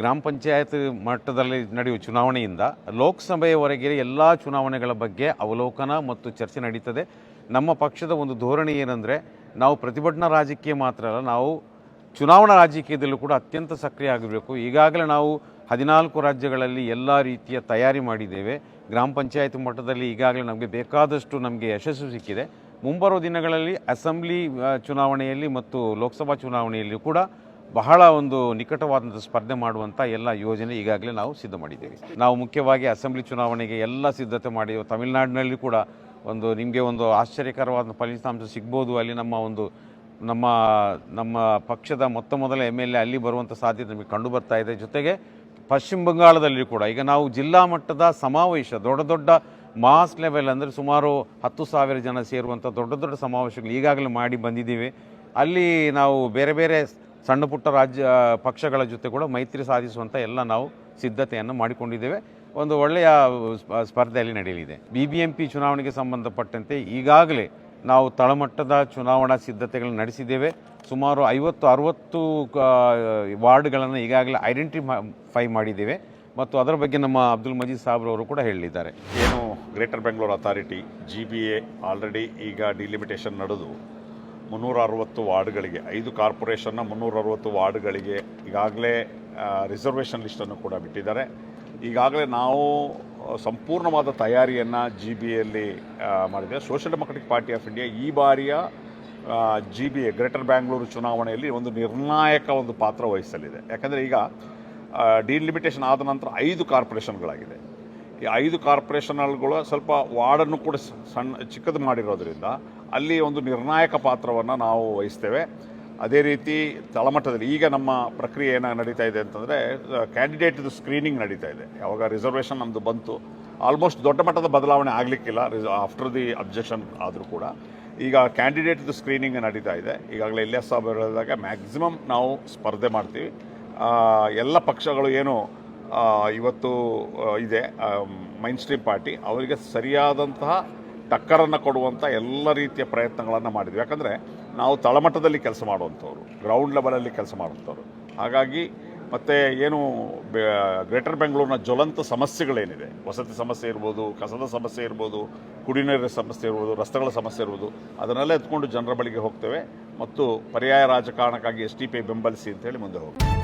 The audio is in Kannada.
ಗ್ರಾಮ ಪಂಚಾಯತ್ ಮಟ್ಟದಲ್ಲಿ ನಡೆಯುವ ಚುನಾವಣೆಯಿಂದ ಲೋಕಸಭೆಯವರೆಗೆ ಎಲ್ಲ ಚುನಾವಣೆಗಳ ಬಗ್ಗೆ ಅವಲೋಕನ ಮತ್ತು ಚರ್ಚೆ ನಡೀತದೆ. ನಮ್ಮ ಪಕ್ಷದ ಒಂದು ಧೋರಣೆ ಏನಂದರೆ, ನಾವು ಪ್ರತಿಭಟನಾ ರಾಜಕೀಯ ಮಾತ್ರ ಅಲ್ಲ, ನಾವು ಚುನಾವಣಾ ರಾಜಕೀಯದಲ್ಲೂ ಕೂಡ ಅತ್ಯಂತ ಸಕ್ರಿಯ ಆಗಬೇಕು. ಈಗಾಗಲೇ ನಾವು 14 ರಾಜ್ಯಗಳಲ್ಲಿ ಎಲ್ಲ ರೀತಿಯ ತಯಾರಿ ಮಾಡಿದ್ದೇವೆ. ಗ್ರಾಮ ಪಂಚಾಯತ್ ಮಟ್ಟದಲ್ಲಿ ಈಗಾಗಲೇ ನಮಗೆ ಬೇಕಾದಷ್ಟು ಯಶಸ್ಸು ಸಿಕ್ಕಿದೆ. ಮುಂಬರುವ ದಿನಗಳಲ್ಲಿ ಅಸೆಂಬ್ಲಿ ಚುನಾವಣೆಯಲ್ಲಿ ಮತ್ತು ಲೋಕಸಭಾ ಚುನಾವಣೆಯಲ್ಲಿ ಕೂಡ ಬಹಳ ಒಂದು ನಿಕಟವಾದಂಥ ಸ್ಪರ್ಧೆ ಮಾಡುವಂಥ ಎಲ್ಲ ಯೋಜನೆ ಈಗಾಗಲೇ ನಾವು ಸಿದ್ಧ ಮಾಡಿದ್ದೇವೆ. ನಾವು ಮುಖ್ಯವಾಗಿ ಅಸೆಂಬ್ಲಿ ಚುನಾವಣೆಗೆ ಎಲ್ಲ ಸಿದ್ಧತೆ ಮಾಡಿ, ತಮಿಳುನಾಡಿನಲ್ಲಿ ಕೂಡ ನಿಮಗೆ ಒಂದು ಆಶ್ಚರ್ಯಕರವಾದ ಫಲಿತಾಂಶ ಸಿಗ್ಬೋದು. ಅಲ್ಲಿ ನಮ್ಮ ಪಕ್ಷದ ಮೊದಲ MLA ಅಲ್ಲಿ ಬರುವಂಥ ಸಾಧ್ಯತೆ ನಮಗೆ ಕಂಡು ಬರ್ತಾ ಇದೆ. ಜೊತೆಗೆ ಪಶ್ಚಿಮ ಬಂಗಾಳದಲ್ಲಿ ಕೂಡ ಈಗ ನಾವು ಜಿಲ್ಲಾ ಮಟ್ಟದ ಸಮಾವೇಶ, ದೊಡ್ಡ ಮಾಸ್ ಲೆವೆಲ್ ಅಂದರೆ ಸುಮಾರು 10,000 ಜನ ಸೇರುವಂಥ ದೊಡ್ಡ ಸಮಾವೇಶಗಳು ಈಗಾಗಲೇ ಮಾಡಿ ಬಂದಿದ್ದೀವಿ. ಅಲ್ಲಿ ನಾವು ಬೇರೆ ಸಣ್ಣ ಪುಟ್ಟ ರಾಜ್ಯ ಪಕ್ಷಗಳ ಜೊತೆ ಕೂಡ ಮೈತ್ರಿ ಸಾಧಿಸುವಂಥ ಎಲ್ಲ ನಾವು ಸಿದ್ಧತೆಯನ್ನು ಮಾಡಿಕೊಂಡಿದ್ದೇವೆ. ಒಂದು ಒಳ್ಳೆಯ ಸ್ಪರ್ಧೆಯಲ್ಲಿ ನಡೆಯಲಿದೆ. BBMP ಚುನಾವಣೆಗೆ ಸಂಬಂಧಪಟ್ಟಂತೆ ಈಗಾಗಲೇ ನಾವು ತಳಮಟ್ಟದ ಚುನಾವಣಾ ಸಿದ್ಧತೆಗಳನ್ನು ನಡೆಸಿದ್ದೇವೆ. ಸುಮಾರು 50-60 ವಾರ್ಡ್ಗಳನ್ನು ಈಗಾಗಲೇ ಐಡೆಂಟಿಫೈ ಮಾಡಿದ್ದೇವೆ ಮತ್ತು ಅದರ ಬಗ್ಗೆ ನಮ್ಮ ಅಬ್ದುಲ್ ಮಜೀದ್ ಸಾಬ್ರವರು ಕೂಡ ಹೇಳಿದ್ದಾರೆ. ಏನು greater Bengaluru authority GBA already ಈಗ ಡಿಲಿಮಿಟೇಷನ್ ನಡೆದು 360 ವಾರ್ಡ್ಗಳಿಗೆ 5 ಕಾರ್ಪೊರೇಷನ್ನ 360 ವಾರ್ಡ್ಗಳಿಗೆ ಈಗಾಗಲೇ ರಿಸರ್ವೇಷನ್ ಲಿಸ್ಟನ್ನು ಕೂಡ ಬಿಟ್ಟಿದ್ದಾರೆ. ಈಗಾಗಲೇ ನಾವು ಸಂಪೂರ್ಣವಾದ ತಯಾರಿಯನ್ನು GBAಯಲ್ಲಿ ಮಾಡಿದ್ದೇವೆ. Social democratic party of India ಈ ಬಾರಿಯ GBA ಗ್ರೇಟರ್ ಬ್ಯಾಂಗ್ಳೂರು ಚುನಾವಣೆಯಲ್ಲಿ ಒಂದು ನಿರ್ಣಾಯಕ ಪಾತ್ರ ವಹಿಸಲಿದೆ. ಯಾಕಂದರೆ ಈಗ ಡಿಲಿಮಿಟೇಷನ್ ಆದ ನಂತರ 5 ಕಾರ್ಪೊರೇಷನ್ಗಳಾಗಿದೆ. ಈ 5 ಕಾರ್ಪೊರೇಷನ್ಗಳು ಸ್ವಲ್ಪ ವಾರ್ಡನ್ನು ಕೂಡ ಚಿಕ್ಕದು ಮಾಡಿರೋದ್ರಿಂದ ಅಲ್ಲಿ ಒಂದು ನಿರ್ಣಾಯಕ ಪಾತ್ರವನ್ನು ನಾವು ವಹಿಸ್ತೇವೆ. ಅದೇ ರೀತಿ ತಳಮಟ್ಟದಲ್ಲಿ ಈಗ ನಮ್ಮ ಪ್ರಕ್ರಿಯೆ ಏನಾಗಿ ನಡೀತಾ ಇದೆ ಅಂತಂದರೆ, ಕ್ಯಾಂಡಿಡೇಟ್ದು ಸ್ಕ್ರೀನಿಂಗ್ ನಡೀತಾ ಇದೆ. ಯಾವಾಗ ರಿಸರ್ವೇಷನ್ ನಮ್ಮದು ಬಂತು, ಆಲ್ಮೋಸ್ಟ್ ದೊಡ್ಡ ಮಟ್ಟದ ಬದಲಾವಣೆ ಆಗಲಿಕ್ಕಿಲ್ಲ ಆಫ್ಟರ್ ದಿ ಅಬ್ಜೆಕ್ಷನ್ ಆದರೂ ಕೂಡ. ಈಗ ಕ್ಯಾಂಡಿಡೇಟ್ದು ಸ್ಕ್ರೀನಿಂಗ್ ನಡೀತಾ ಇದೆ. ಈಗಾಗಲೇ ಇಲಿಯಾಸ್ ಸಾಬ್ ಹೇಳಿದಾಗ ಮ್ಯಾಕ್ಸಿಮಮ್ ನಾವು ಸ್ಪರ್ಧೆ ಮಾಡ್ತೀವಿ. ಎಲ್ಲ ಪಕ್ಷಗಳು ಏನು ಇವತ್ತು ಇದೆ ಮೈನ್ ಸ್ಟ್ರೀಮ್ ಪಾರ್ಟಿ, ಅವರಿಗೆ ಸರಿಯಾದಂತಹ ಟಕ್ಕರನ್ನು ಕೊಡುವಂಥ ಎಲ್ಲ ರೀತಿಯ ಪ್ರಯತ್ನಗಳನ್ನು ಮಾಡಿದ್ವಿ. ಯಾಕಂದರೆ ನಾವು ತಳಮಟ್ಟದಲ್ಲಿ ಕೆಲಸ ಮಾಡುವಂಥವ್ರು, ಗ್ರೌಂಡ್ ಲೆವೆಲಲ್ಲಿ ಕೆಲಸ ಮಾಡುವಂಥವ್ರು. ಹಾಗಾಗಿ ಮತ್ತು ಏನು ಗ್ರೇಟರ್ ಬೆಂಗಳೂರಿನ ಜ್ವಲಂತ ಸಮಸ್ಯೆಗಳೇನಿದೆ, ವಸತಿ ಸಮಸ್ಯೆ ಇರ್ಬೋದು, ಕಸದ ಸಮಸ್ಯೆ ಇರ್ಬೋದು, ಕುಡಿಯುವ ನೀರಿನ ಸಮಸ್ಯೆ ಇರ್ಬೋದು, ರಸ್ತೆಗಳ ಸಮಸ್ಯೆ ಇರ್ಬೋದು, ಅದನ್ನೆಲ್ಲ ಎತ್ಕೊಂಡು ಜನರ ಬಳಿಗೆ ಹೋಗ್ತೇವೆ ಮತ್ತು ಪರ್ಯಾಯ ರಾಜಕಾರಣಕ್ಕಾಗಿ STP ಬೆಂಬಲಿಸಿ ಅಂತೇಳಿ ಮುಂದೆ ಹೋಗ್ತೇವೆ.